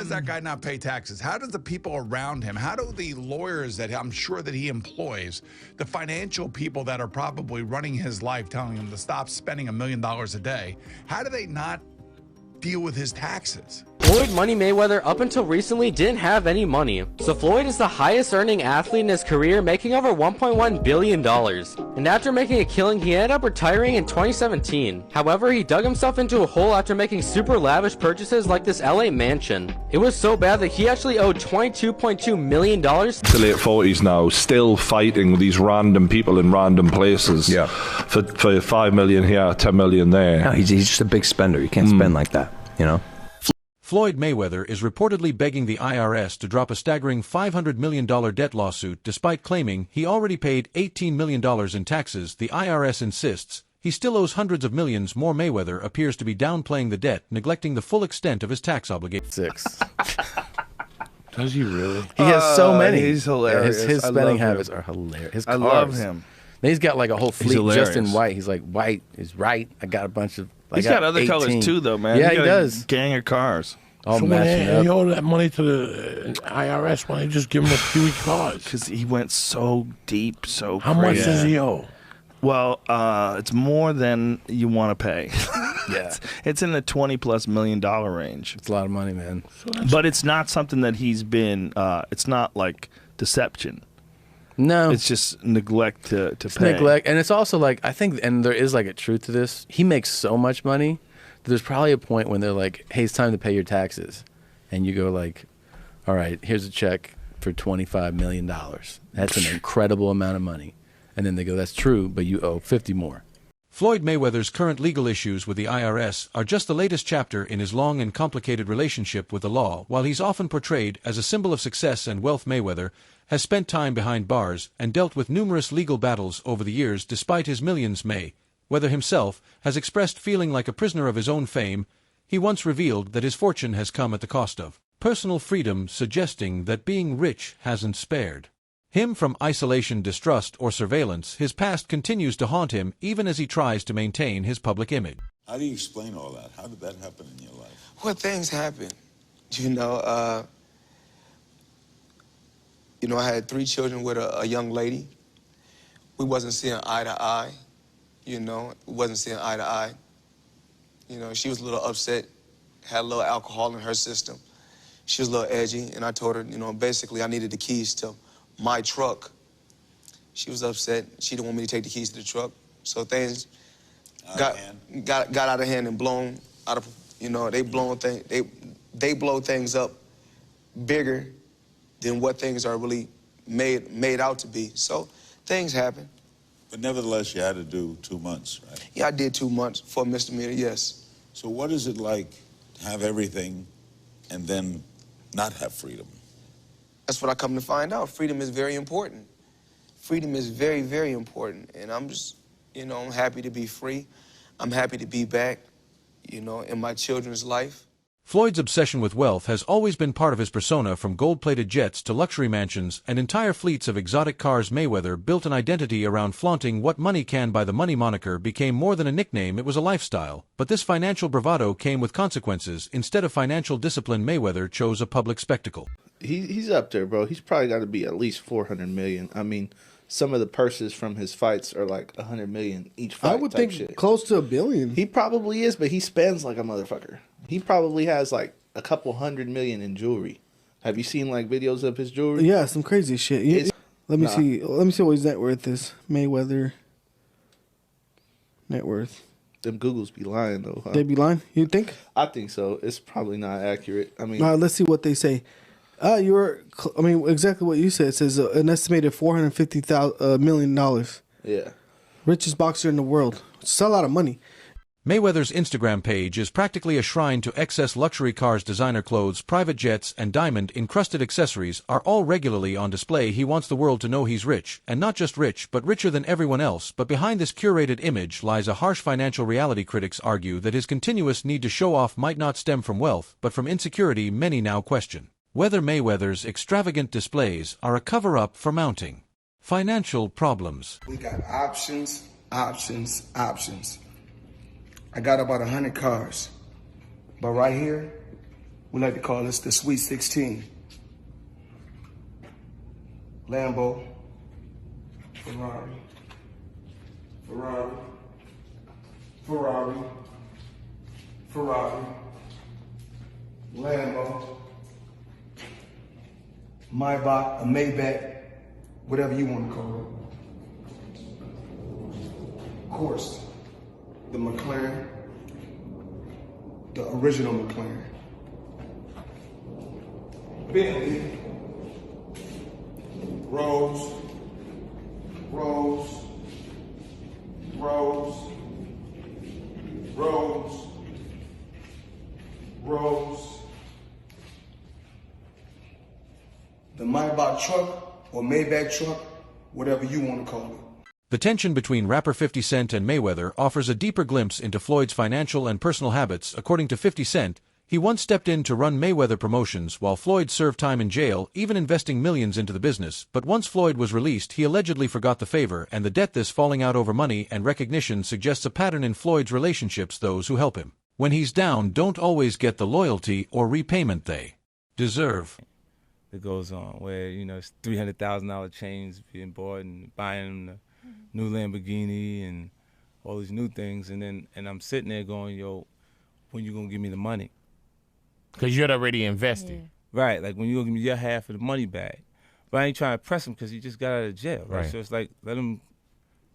does that guy not pay taxes? How does the people around him, how do the lawyers that I'm sure that he employs, the financial people that are probably running his life, telling him to stop spending $1 million a day, how do they not deal with his taxes? Floyd Money Mayweather up until recently didn't have any money, so Floyd is the highest earning athlete in his career, making over $1.1 billion. And after making a killing, he ended up retiring in 2017. However, he dug himself into a hole after making super lavish purchases like this LA mansion. It was so bad that he actually owed $22.2 million. The late 40s now, still fighting with these random people in random places. Yeah. For 5 million here, 10 million there. No, he's just a big spender. You can't spend like that, you know? Floyd Mayweather is reportedly begging the IRS to drop a staggering $500 million debt lawsuit despite claiming he already paid $18 million in taxes. The IRS insists he still owes hundreds of millions more. Mayweather appears to be downplaying the debt, neglecting the full extent of his tax obligation. 6. Does he really? He has so many. He's hilarious. His I spending love him. habits are hilarious. His I cars. love him. Then he's got like a whole fleet just in hilarious. white. He's like, white is right. I got a bunch of. He's got other 18. colors too, though, man. Yeah, He's he got a does. gang of cars. All So when matching he up. owed that money to the IRS, why don't you just give him a few cars? Because he went so deep, so How much crazy. does he owe? Well, it's more than you want to pay. Yeah. It's in the $20+ million range. It's a lot of money, man. But it's not something that he's been, it's not like deception. No. It's just neglect to It's pay. neglect. And it's also like, I think, and there is like a truth to this. He makes so much money. There's probably a point when they're like, hey, it's time to pay your taxes. And you go like, all right, here's a check for $25 million. That's an incredible amount of money. And then they go, that's true, but you owe 50 more. Floyd Mayweather's current legal issues with the IRS are just the latest chapter in his long and complicated relationship with the law. While he's often portrayed as a symbol of success and wealth, Mayweather has spent time behind bars and dealt with numerous legal battles over the years. Despite his millions, Mayweather himself has expressed feeling like a prisoner of his own fame. He once revealed that his fortune has come at the cost of personal freedom, suggesting that being rich hasn't spared him from isolation, distrust, or surveillance. His past continues to haunt him even as he tries to maintain his public image. How do you explain all that? How did that happen in your life? Well, things happen. I had 3 children with a young lady. We wasn't seeing eye to eye. We wasn't seeing eye to eye. She was a little upset, had a little alcohol in her system. She was a little edgy, and I told her, basically I needed the keys to my truck. She was upset. She didn't want me to take the keys to the truck. So things got out of hand and blown out of, they blow things up bigger than what things are really made out to be. So things happen. But nevertheless, you had to do 2 months, right? Yeah, I did 2 months for a misdemeanor, yes. So what is it like to have everything and then not have freedom? That's what I come to find out. Freedom is very important. Freedom is very, very important. And I'm just, I'm happy to be free. I'm happy to be back, in my children's life. Floyd's obsession with wealth has always been part of his persona, from gold-plated jets to luxury mansions and entire fleets of exotic cars. Mayweather built an identity around flaunting what money can buy. The money moniker became more than a nickname, it was a lifestyle. But this financial bravado came with consequences. Instead of financial discipline, Mayweather chose a public spectacle. He's up there, bro. He's probably got to be at least 400 million. I mean, some of the purses from his fights are like 100 million each fight. I would think shit. Close to $1 billion. He probably is, but he spends like a motherfucker. He probably has like a couple 100 million in jewelry. Have you seen like videos of his jewelry? Yeah, some crazy shit. Let me see. Let me see what his net worth is. Mayweather net worth. Them Googles be lying though. Huh? They be lying? You think? I think so. It's probably not accurate. I mean, all right, let's see what they say. Exactly what you said. It says an estimated $450 million. Yeah. Richest boxer in the world. It's a lot of money. Mayweather's Instagram page is practically a shrine to excess. Luxury cars, designer clothes, private jets, and diamond-encrusted accessories are all regularly on display. He wants the world to know he's rich, and not just rich, but richer than everyone else. But behind this curated image lies a harsh financial reality. Critics argue that his continuous need to show off might not stem from wealth, but from insecurity. Many now question whether Mayweather's extravagant displays are a cover-up for mounting financial problems. We got options. I got about 100 cars. But right here, We like to call this the Sweet 16. Lambo, Ferrari, Ferrari, Ferrari, Ferrari, Lambo, Maybach, a Maybach, whatever you want to call it. Of course, the McLaren, the original McLaren. Bentley, Rolls, Rolls, Rolls, Rolls, Rolls. The Maybach truck or Maybach truck, whatever you want to call it. The tension between rapper 50 Cent and Mayweather offers a deeper glimpse into Floyd's financial and personal habits. According to 50 Cent, he once stepped in to run Mayweather Promotions while Floyd served time in jail, even investing millions into the business. But once Floyd was released, he allegedly forgot the favor, and the debt. This falling out over money and recognition suggests a pattern in Floyd's relationships. Those who help him when he's down don't always get the loyalty or repayment they deserve. That goes on where, you know, it's $300,000 chains being bought and buying the new Lamborghini and all these new things, and I'm sitting there going, yo, when you gonna give me the money? Because you'd already invested. Yeah. Right, like when you gonna give me your half of the money back. But I ain't trying to press him because he just got out of jail, right? So it's like, let him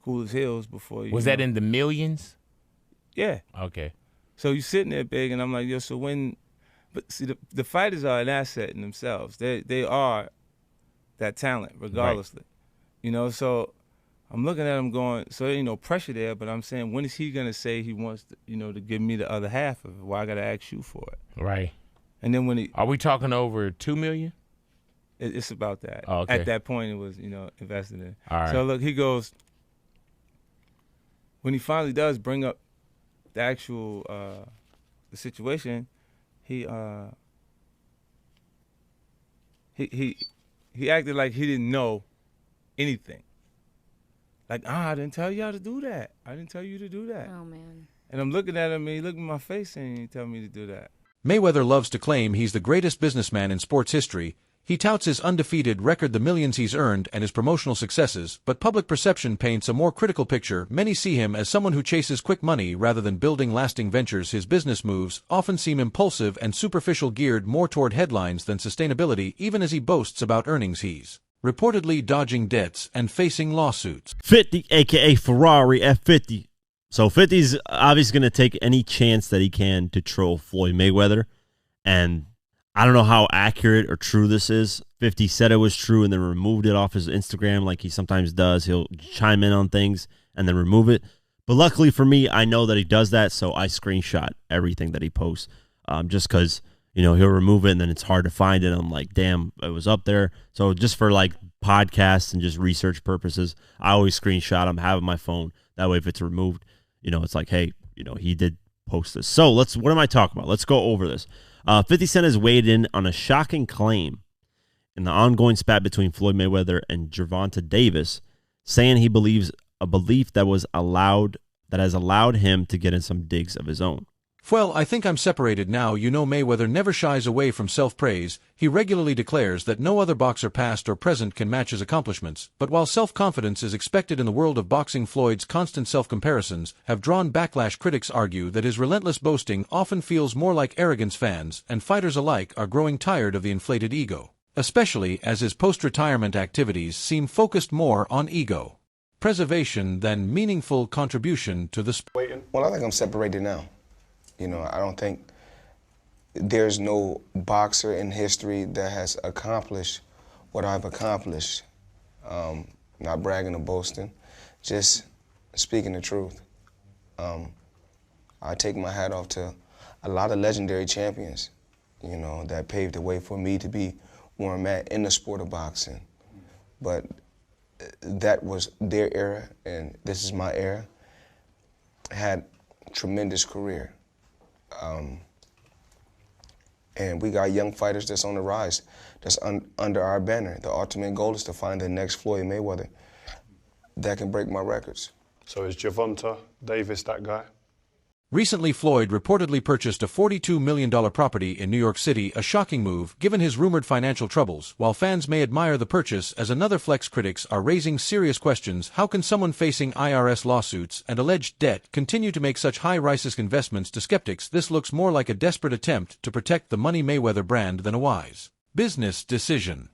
cool his heels before you. Was that in the millions? Yeah. Okay. So you sitting there big, and I'm like, yo, so when, but see, the fighters are an asset in themselves. They are that talent, regardlessly. Right. You know, so I'm looking at him going, so there ain't no pressure there, but I'm saying, when is he going to say he wants to, you know, to give me the other half of it? Why I got to ask you for it? Right. And then when he... Are we talking over $2 million? It's about that. Oh, okay. At that point, it was, you know, invested in. All right. So look, he goes, when he finally does bring up the actual, the situation, he acted like he didn't know anything. Like, I didn't tell y'all to do that. I didn't tell you to do that. Oh, man. And I'm looking at him, and he looked in my face, and he told me to do that. Mayweather loves to claim he's the greatest businessman in sports history. He touts his undefeated record, the millions he's earned, and his promotional successes, but public perception paints a more critical picture. Many see him as someone who chases quick money rather than building lasting ventures. His business moves often seem impulsive and superficial, geared more toward headlines than sustainability, even as he boasts about earnings he's reportedly dodging debts and facing lawsuits. 50, a.k.a. Ferrari F50. So 50's obviously going to take any chance that he can to troll Floyd Mayweather. And I don't know how accurate or true this is. 50 said it was true and then removed it off his Instagram like he sometimes does. He'll chime in on things and then remove it. But luckily for me, I know that he does that, so I screenshot everything that he posts just because, you know, he'll remove it and then it's hard to find it. I'm like, damn, it was up there. So just for like podcasts and just research purposes, I always screenshot them, have it on my phone. That way if it's removed, you know, it's like, hey, you know, he did post this. So what am I talking about? Let's go over this. 50 Cent has weighed in on a shocking claim in the ongoing spat between Floyd Mayweather and Gervonta Davis, saying he believes a belief that has allowed him to get in some digs of his own. Well, I think I'm separated now. You know, Mayweather never shies away from self-praise. He regularly declares that no other boxer past or present can match his accomplishments. But while self-confidence is expected in the world of boxing, Floyd's constant self-comparisons have drawn backlash. Critics argue that his relentless boasting often feels more like arrogance. Fans and fighters alike are growing tired of the inflated ego, especially as his post-retirement activities seem focused more on ego preservation than meaningful contribution to the sport. Well, I think I'm separated now. You know, I don't think there's no boxer in history that has accomplished what I've accomplished. Not bragging or boasting, just speaking the truth. I take my hat off to a lot of legendary champions, you know, that paved the way for me to be where I'm at in the sport of boxing. But that was their era, and this is my era. Had a tremendous career. And we got young fighters that's on the rise, that's under our banner. The ultimate goal is to find the next Floyd Mayweather that can break my records. So is Gervonta Davis that guy? Recently, Floyd reportedly purchased a $42 million property in New York City, a shocking move given his rumored financial troubles. While fans may admire the purchase as another flex, critics are raising serious questions. How can someone facing IRS lawsuits and alleged debt continue to make such high-risk investments? To skeptics, this looks more like a desperate attempt to protect the Money Mayweather brand than a wise business decision.